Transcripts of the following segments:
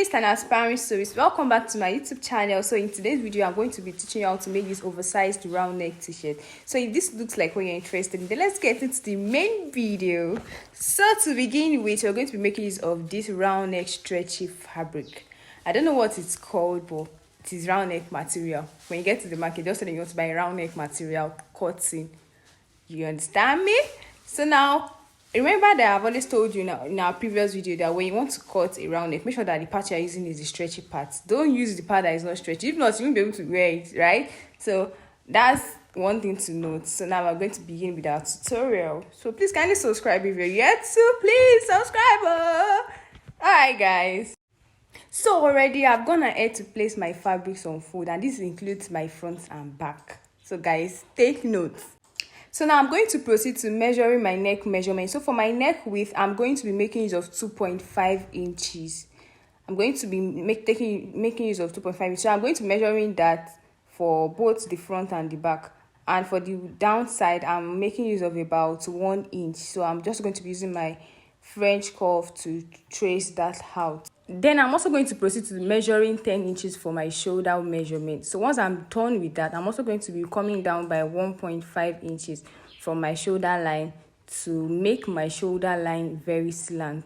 journalist and aspiring sewist. Welcome back to my YouTube channel. So in today's video, I'm going to be teaching you how to make this oversized round neck t-shirt. So if this looks like what you're interested in, then let's get into the main video. So to begin with, we're going to be making use of this round neck stretchy fabric. I don't know what it's called, but it is round neck material. When you get to the market, just say that you want to buy a round neck material cotton. You understand me? So now, remember that I've always told you in our previous video that when you want to cut a round neck, make sure that the part you're using is the stretchy part. Don't use the part that is not stretchy. If not, you won't be able to wear it, right? So that's one thing to note. So now we're going to begin with our tutorial. So please kindly subscribe if you're yet to. Please subscribe. Alright guys. So already I've gone ahead to place my fabrics on fold, and this includes my front and back. So guys, take notes. So now I'm going to proceed to measuring my neck measurement. So for my neck width, I'm going to be making use of 2.5 inches. I'm going to be making use of 2.5 inches. So I'm going to be measuring that for both the front and the back. And for the downside, I'm making use of about 1 inch. So I'm just going to be using my French curve to trace that out. Then I'm also going to proceed to measuring 10 inches for my shoulder measurement. So once I'm done with that, I'm also going to be coming down by 1.5 inches from my shoulder line to make my shoulder line very slant.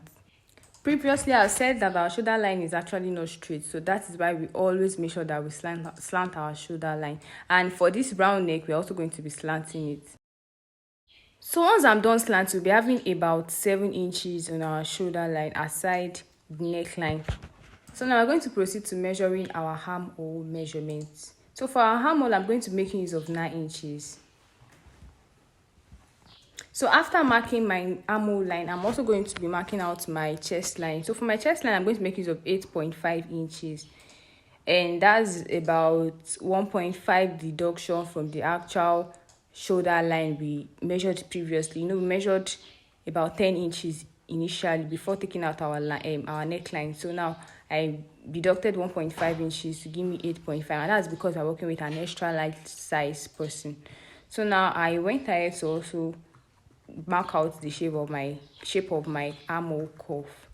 Previously, I said that our shoulder line is actually not straight, so that is why we always make sure that we slant our shoulder line. And for this round neck, we're also going to be slanting it. So once I'm done slanting, we'll be having about 7 inches on our shoulder line aside the neckline. So now we're going to proceed to measuring our armhole measurements. So for our armhole, I'm going to be making use of 9 inches. So after marking my armhole line, I'm also going to be marking out my chest line. So for my chest line, I'm going to make use of 8.5 inches. And that's about 1.5 deduction from the actual shoulder line we measured previously. We measured about 10 inches initially before taking out our neckline. So now I deducted 1.5 inches to give me 8.5, and that's because I'm working with an extra large size person. So now I went ahead to also mark out the shape of my armhole curve.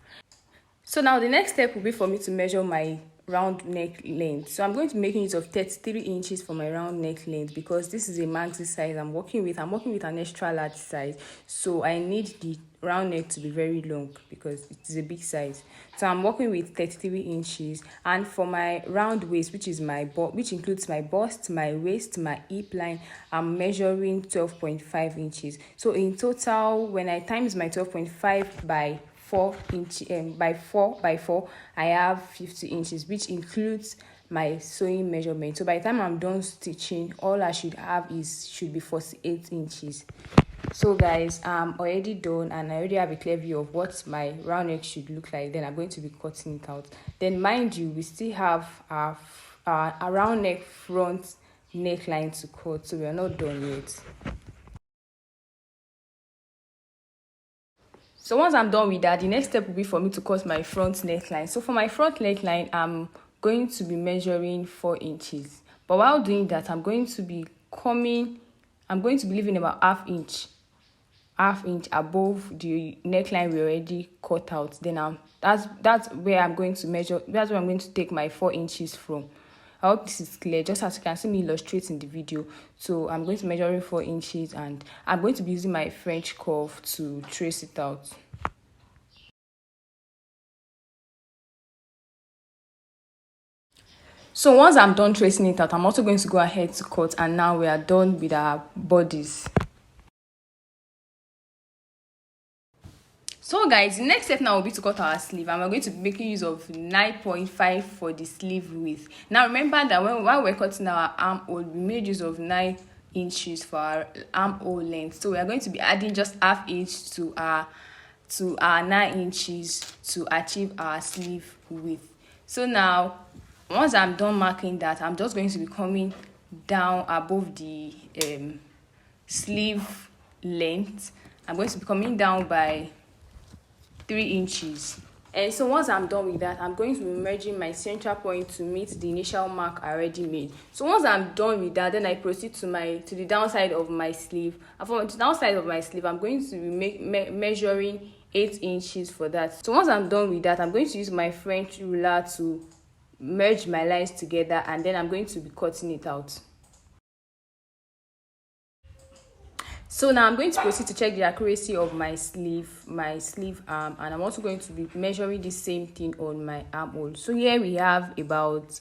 So now the next step will be for me to measure my round neck length. So I'm going to be making use of 33 inches for my round neck length because this is a maxi size I'm working with an extra large size, so I need the round neck to be very long because it is a big size. So I'm working with 33 inches, and for my round waist, which includes my bust, my waist, my hip line, I'm measuring 12.5 inches. So in total, when I times my 12.5 by 4 by 4, I have 50 inches, which includes my sewing measurement. So by the time I'm done stitching, all I should have should be 48 inches. So guys, I'm already done, and I already have a clear view of what my round neck should look like. Then I'm going to be cutting it out. Then mind you, we still have our round neck front neckline to cut, so we are not done yet. So once I'm done with that, the next step will be for me to cut my front neckline. So for my front neckline, I'm going to be measuring 4 inches. But while doing that, I'm going to be leaving about half inch above the neckline we already cut out. Then that's where I'm going to measure. That's where I'm going to take my 4 inches from. I hope this is clear, just as you can see me illustrate in the video. So I'm going to measure 4 inches, and I'm going to be using my French curve to trace it out. So once I'm done tracing it out, I'm also going to go ahead to cut, and now we are done with our bodies. So guys, the next step now will be to cut our sleeve, and we're going to be making use of 9.5 for the sleeve width. Now remember that while we're cutting our armhole, we made use of 9 inches for our armhole length. So we are going to be adding just half inch to our 9 inches to achieve our sleeve width. So now, once I'm done marking that, I'm just going to be coming down above the sleeve length. I'm going to be coming down by 3 inches. And so once I'm done with that, I'm going to be merging my central point to meet the initial mark I already made. So once I'm done with that, then I proceed to the downside of my sleeve. And for the downside of my sleeve, I'm going to be measuring 8 inches for that. So once I'm done with that, I'm going to use my French ruler to merge my lines together, and then I'm going to be cutting it out. So now I'm going to proceed to check the accuracy of my sleeve arm, and I'm also going to be measuring the same thing on my armhole. So here we have about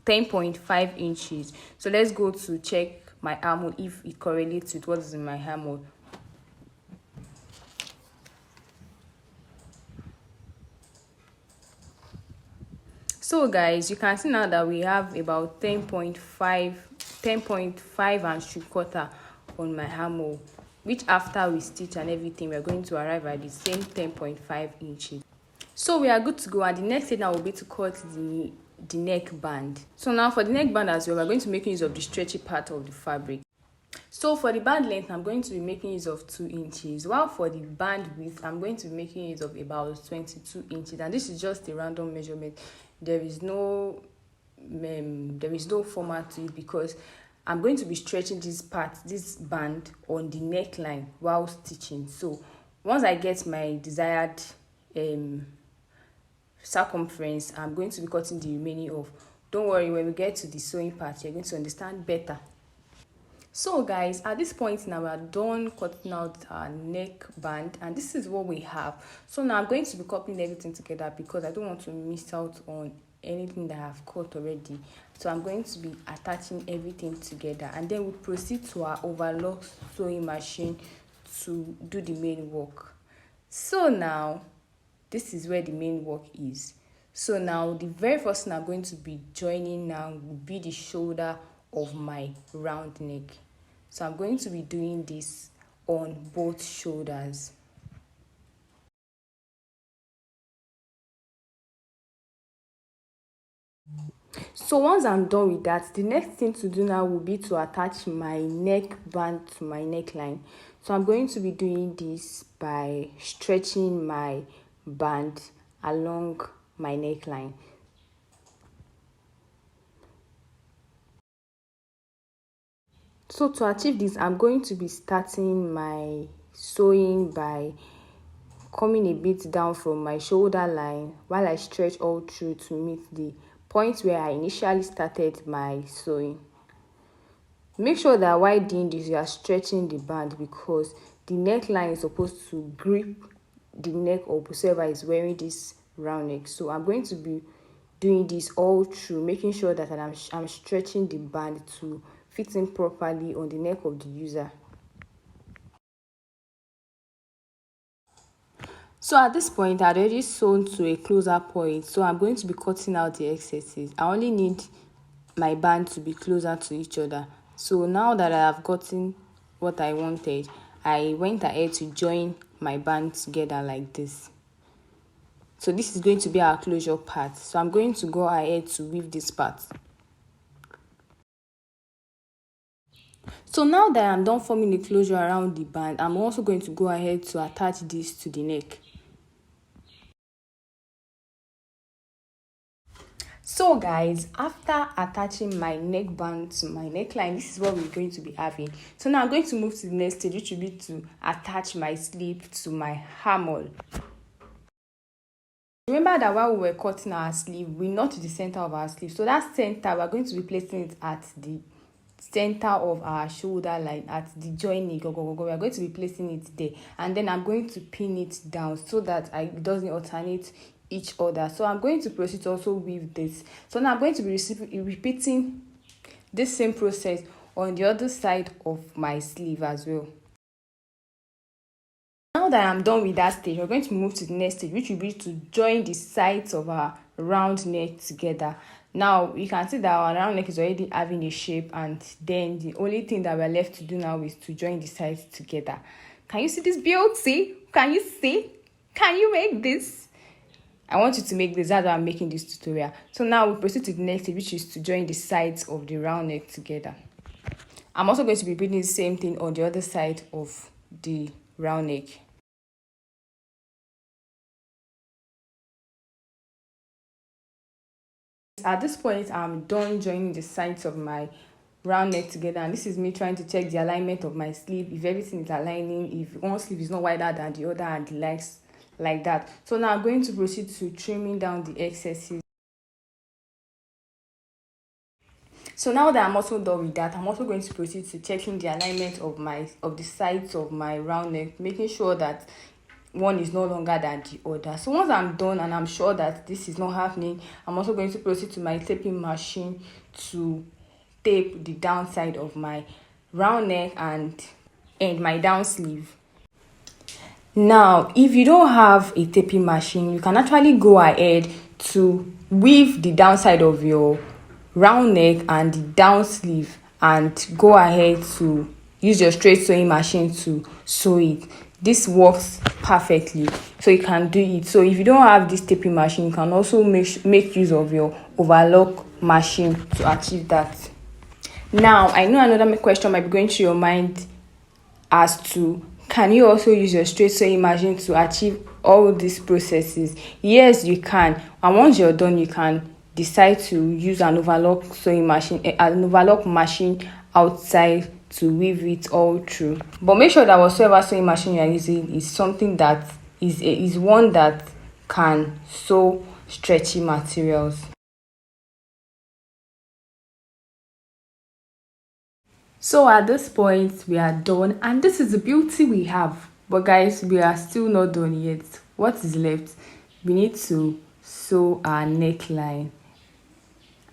10.5 inches. So let's go to check my armhole if it correlates with what is in my armhole. So guys, you can see now that we have about 10.5 and 3/4 on my armhole, which after we stitch and everything, we're going to arrive at the same 10.5 inches. So we are good to go, and the next thing now will be to cut the neck band. So now for the neck band as well, we're going to make use of the stretchy part of the fabric. So for the band length, I'm going to be making use of 2 inches, while for the band width, I'm going to be making use of about 22 inches, and this is just a random measurement. There is no format to it, because I'm going to be stretching this band on the neckline while stitching. So once I get my desired circumference, I'm going to be cutting the remaining off. Don't worry, when we get to the sewing part, you're going to understand better. So guys, at this point now, we are done cutting out our neck band, and this is what we have. So now I'm going to be copying everything together, because I don't want to miss out on anything that I've cut already. So I'm going to be attaching everything together, and then we'll proceed to our overlock sewing machine to do the main work. So now this is where the main work is. So now the very first thing I'm going to be joining now will be the shoulder of my round neck. So I'm going to be doing this on both shoulders. So once I'm done with that, the next thing to do now will be to attach my neck band to my neckline. So I'm going to be doing this by stretching my band along my neckline. So to achieve this, I'm going to be starting my sewing by coming a bit down from my shoulder line while I stretch all through to meet the point where I initially started my sewing. Make sure that while doing this, you are stretching the band, because the neckline is supposed to grip the neck of whoever is wearing this round neck. So I'm going to be doing this all through, making sure that I'm stretching the band to fit in properly on the neck of the user. So at this point, I'd already sewn to a closer point, so I'm going to be cutting out the excesses. I only need my band to be closer to each other. So now that I have gotten what I wanted, I went ahead to join my band together like this. So this is going to be our closure part. So I'm going to go ahead to weave this part. So now that I'm done forming the closure around the band, I'm also going to go ahead to attach this to the neck. So guys, after attaching my neck band to my neckline, this is what we're going to be having. So now I'm going to move to the next stage, which will be to attach my sleeve to my armhole. Remember that while we were cutting our sleeve, we knot the center of our sleeve. So that center, we're going to be placing it at the center of our shoulder line, at the joining. We are going to be placing it there, and then I'm going to pin it down so that it doesn't alternate each other. So I'm going to proceed to also weave this. So now I'm going to be repeating this same process on the other side of my sleeve as well. Now that I'm done with that stage, we're going to move to the next stage, which will be to join the sides of our round neck together. Now you can see that our round neck is already having a shape, and then the only thing that we're left to do now is to join the sides together. Can you see this beauty? Can you see? Can you make this? I want you to make this. That's why I'm making this tutorial. So now we'll proceed to the next stage, which is to join the sides of the round neck together. I'm also going to be repeating the same thing on the other side of the round neck. At this point, I'm done joining the sides of my round neck together, and this is me trying to check the alignment of my sleeve, if everything is aligning, if one sleeve is not wider than the other, and the legs like that. So now I'm going to proceed to trimming down the excesses. So now that I'm also done with that, I'm also going to proceed to checking the alignment of the sides of my round neck, making sure that one is no longer than the other. So once I'm done and I'm sure that this is not happening, I'm also going to proceed to my taping machine to tape the downside of my round neck and my down sleeve. Now, if you don't have a taping machine, you can actually go ahead to weave the downside of your round neck and the down sleeve and go ahead to use your straight sewing machine to sew it. This works perfectly, so you can do it. So if you don't have this taping machine, you can also make use of your overlock machine to achieve that. Now, I know another question might be going through your mind as to, can you also use your straight sewing machine to achieve all these processes? Yes, you can. And once you're done, you can decide to use an overlock machine outside to weave it all through. But make sure that whatsoever sewing machine you are using is something that is one that can sew stretchy materials. So at this point, we are done, and this is the beauty we have. But guys, we are still not done yet. What is left? We need to sew our neckline,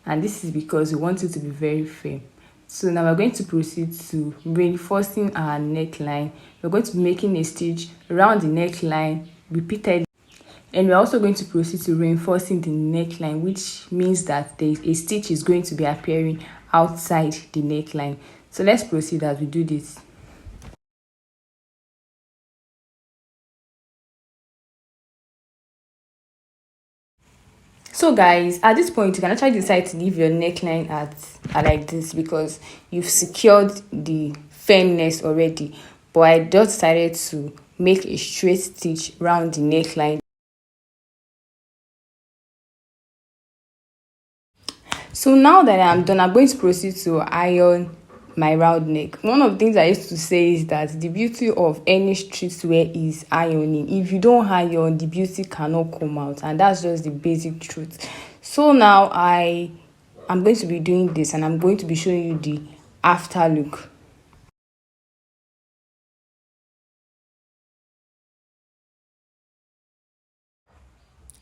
and this is because we want it to be very firm. So now we're going to proceed to reinforcing our neckline. We're going to be making a stitch around the neckline repeatedly, and we're also going to proceed to reinforcing the neckline, which means that a stitch is going to be appearing outside the neckline. So let's proceed as we do this. So guys, at this point, you can actually decide to leave your neckline at like this because you've secured the firmness already. But I just decided to make a straight stitch around the neckline. So now that I'm done, I'm going to proceed to iron my round neck. One of the things I used to say is that the beauty of any streetwear is ironing. If you don't iron, the beauty cannot come out, and that's just the basic truth. So now I'm going to be doing this, and I'm going to be showing you the after look.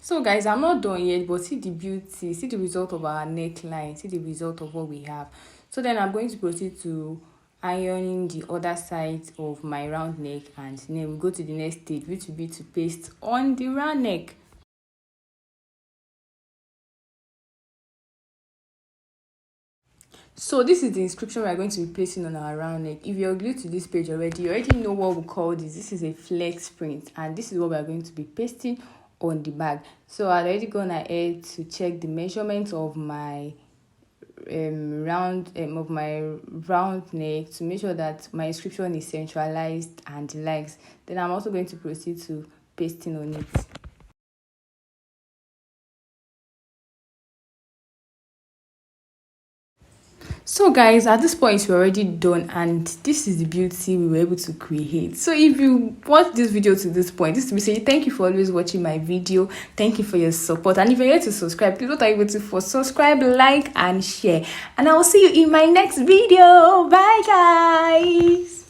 So guys, I'm not done yet, but see the beauty, see the result of our neckline, see the result of what we have. So then I'm going to proceed to ironing the other side of my round neck, and then we'll go to the next stage, which will be to paste on the round neck. So this is the inscription we are going to be placing on our round neck. If you're glued to this page already, you already know what we call this. This is a flex print, and this is what we are going to be pasting on the bag. So I've already gone ahead to check the measurements of my round neck to make sure that my inscription is centralized and the legs. Then I'm also going to proceed to pasting on it. So guys, at this point we're already done, and this is the beauty we were able to create. So if you watch this video to this point, this is me saying thank you for always watching my video. Thank you for your support, and if you're yet to subscribe, please what are you waiting for? Subscribe, like and share, and I will see you in my next video. Bye guys.